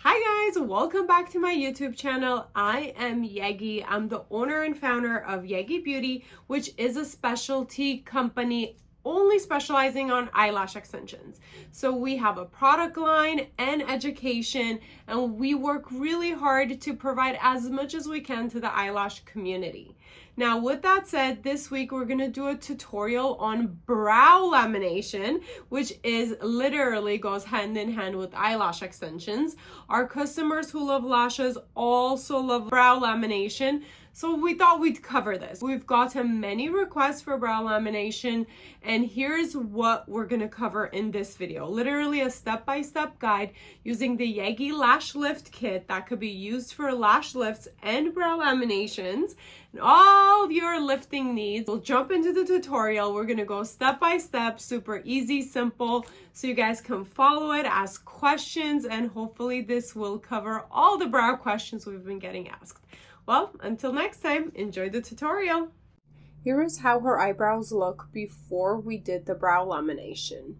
Hi guys, welcome back to my YouTube channel. I am Yegi. I'm the owner and founder of Yegi Beauty, which is a specialty company only specializing on eyelash extensions. So we have a product line and education, and we work really hard to provide as much as we can to the eyelash community. Now, with that said, this week we're going to do a tutorial on brow lamination, which is literally goes hand in hand with eyelash extensions. Our customers who love lashes also love brow lamination, so we thought we'd cover this. We've gotten many requests for brow lamination, and here's what we're going to cover in this video. Literally a step-by-step guide using the Yegi Lash Lift Kit that could be used for lash lifts and brow laminations and all your lifting needs. We'll jump into the tutorial. We're going to go step by step, super easy, simple, so you guys can follow it, ask questions, and hopefully this will cover all the brow questions we've been getting asked. Well, until next time, enjoy the tutorial. Here is how her eyebrows look before we did the brow lamination.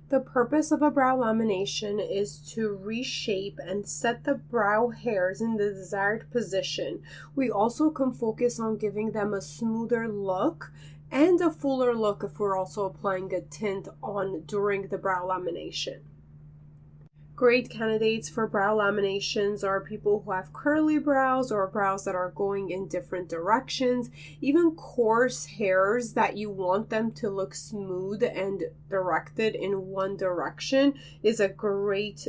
The purpose of a brow lamination is to reshape and set the brow hairs in the desired position. We also can focus on giving them a smoother look and a fuller look if we're also applying a tint on during the brow lamination. Great candidates for brow laminations are people who have curly brows or brows that are going in different directions. Even coarse hairs that you want them to look smooth and directed in one direction is a great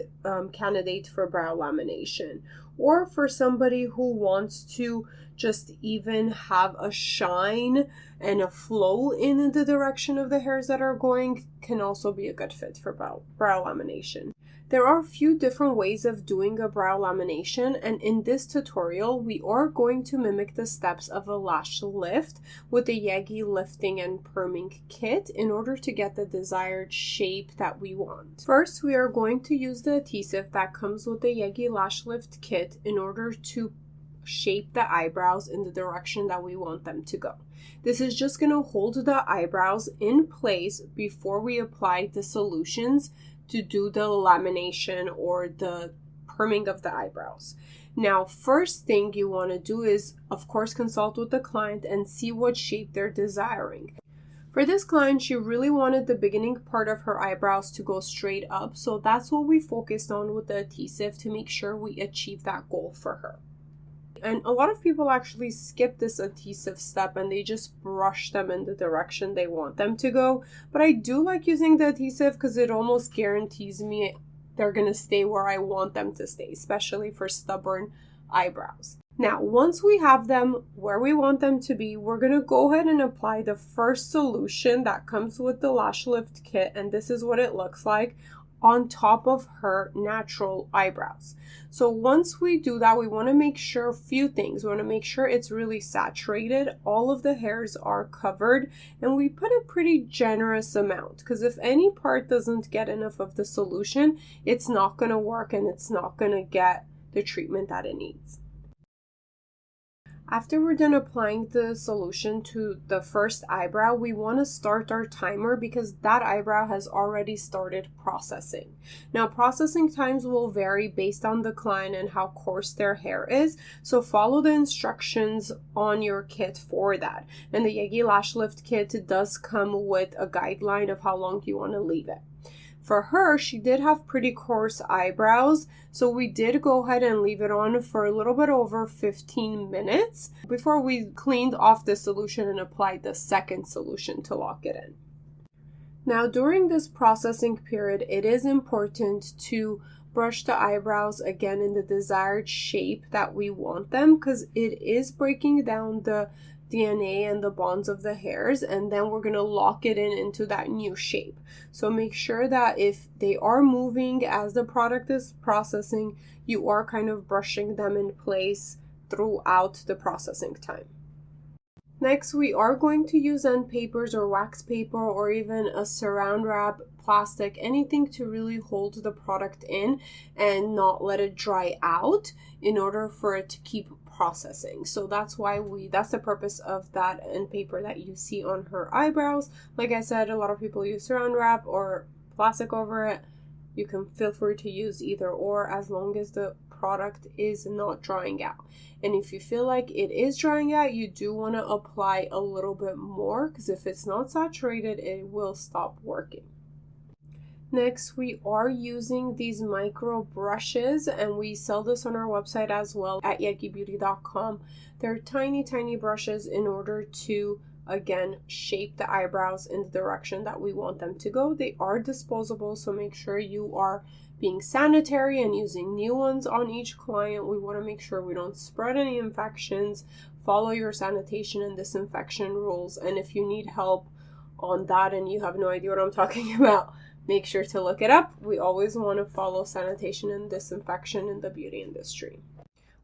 candidate for brow lamination. Or for somebody who wants to just even have a shine and a flow in the direction of the hairs that are going, can also be a good fit for brow lamination. There are a few different ways of doing a brow lamination, and in this tutorial we are going to mimic the steps of a lash lift with the Yegi lifting and perming kit in order to get the desired shape that we want. First, we are going to use the adhesive that comes with the Yegi Lash Lift Kit in order to shape the eyebrows in the direction that we want them to go. This is just going to hold the eyebrows in place before we apply the solutions to do the lamination or the perming of the eyebrows. Now, first thing you want to do is, of course, consult with the client and see what shape they're desiring. For this client, she really wanted the beginning part of her eyebrows to go straight up, so that's what we focused on with the adhesive to make sure we achieve that goal for her. And a lot of people actually skip this adhesive step and they just brush them in the direction they want them to go. But I do like using the adhesive because it almost guarantees me they're going to stay where I want them to stay, especially for stubborn eyebrows. Now, once we have them where we want them to be, we're going to go ahead and apply the first solution that comes with the Lash Lift Kit, and this is what it looks like on top of her natural eyebrows. So once we do that, we want to make sure a few things. We want to make sure it's really saturated, all of the hairs are covered, and we put a pretty generous amount, because if any part doesn't get enough of the solution, it's not going to work and it's not going to get the treatment that it needs. After we're done applying the solution to the first eyebrow, we want to start our timer because that eyebrow has already started processing. Now, processing times will vary based on the client and how coarse their hair is, so follow the instructions on your kit for that. And the Yegi Lash Lift Kit does come with a guideline of how long you want to leave it. For her, she did have pretty coarse eyebrows, so we did go ahead and leave it on for a little bit over 15 minutes before we cleaned off the solution and applied the second solution to lock it in. Now, during this processing period, it is important to brush the eyebrows again in the desired shape that we want them, because it is breaking down the DNA and the bonds of the hairs, and then we're going to lock it in into that new shape. So make sure that if they are moving as the product is processing, you are kind of brushing them in place throughout the processing time. Next, we are going to use end papers or wax paper or even a saran wrap, plastic, anything to really hold the product in and not let it dry out in order for it to keep processing. So that's the purpose of that end paper that you see on her eyebrows. Like I said, a lot of people use saran wrap or plastic over it. you can feel free to use either or, as long as the product is not drying out. And if you feel like it is drying out, you do want to apply a little bit more, because if it's not saturated, it will stop working. Next, we are using these micro brushes, and we sell this on our website as well at yegibeauty.com. They're tiny, tiny brushes in order to, again, shape the eyebrows in the direction that we want them to go. They are disposable, so make sure you are being sanitary and using new ones on each client. We want to make sure we don't spread any infections, follow your sanitation and disinfection rules, and if you need help on that and you have no idea what I'm talking about, make sure to look it up. We always want to follow sanitation and disinfection in the beauty industry.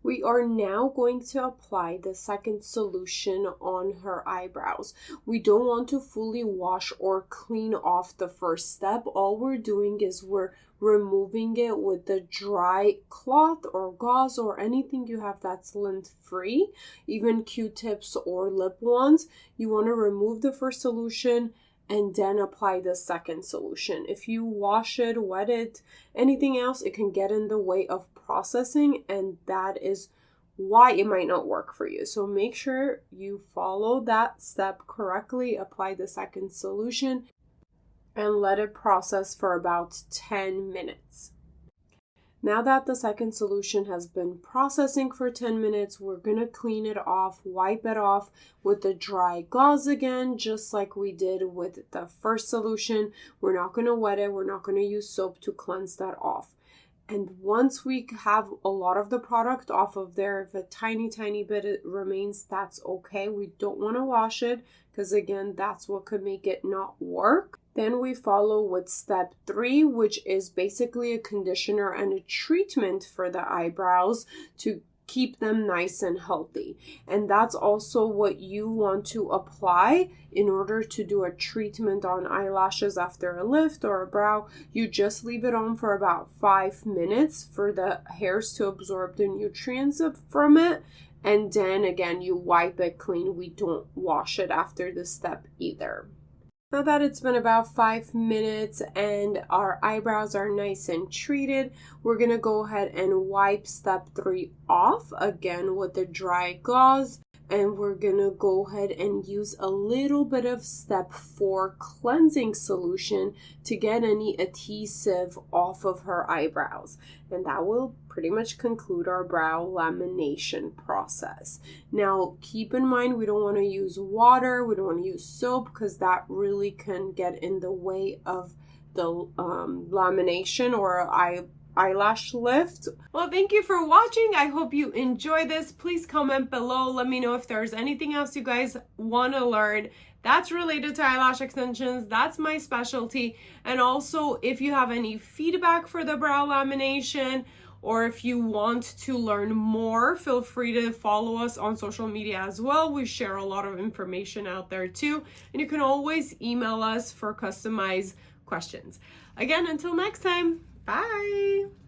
We are now going to apply the second solution on her eyebrows. We don't want to fully wash or clean off the first step. All we're doing is we're removing it with the dry cloth or gauze or anything you have that's lint free, even Q-tips or lip ones. You want to remove the first solution and then apply the second solution. If you wash it, wet it, anything else, it can get in the way of processing, and that is why it might not work for you. So make sure you follow that step correctly, apply the second solution, and let it process for about 10 minutes. Now that the second solution has been processing for 10 minutes, we're going to clean it off, wipe it off with the dry gauze again, just like we did with the first solution. We're not going to wet it. We're not going to use soap to cleanse that off. And once we have a lot of the product off of there, if a tiny, tiny bit it remains, that's okay. We don't want to wash it, because again, that's what could make it not work. Then we follow with step 3, which is basically a conditioner and a treatment for the eyebrows to keep them nice and healthy. And that's also what you want to apply in order to do a treatment on eyelashes after a lift or a brow. You just leave it on for about 5 minutes for the hairs to absorb the nutrients from it. And then again, you wipe it clean. We don't wash it after this step either. Now that it's been about 5 minutes and our eyebrows are nice and treated, we're going to go ahead and wipe step 3 off again with the dry gauze. And we're going to go ahead and use a little bit of step 4 cleansing solution to get any adhesive off of her eyebrows. And that will pretty much conclude our brow lamination process. Now, keep in mind, we don't want to use water, we don't want to use soap, because that really can get in the way of the lamination or eyelash lift. Well, thank you for watching. I hope you enjoy this. Please comment below. Let me know if there's anything else you guys want to learn that's related to eyelash extensions. That's my specialty. And also, if you have any feedback for the brow lamination, or if you want to learn more, feel free to follow us on social media as well. We share a lot of information out there too. And you can always email us for customized questions. Again, until next time, bye.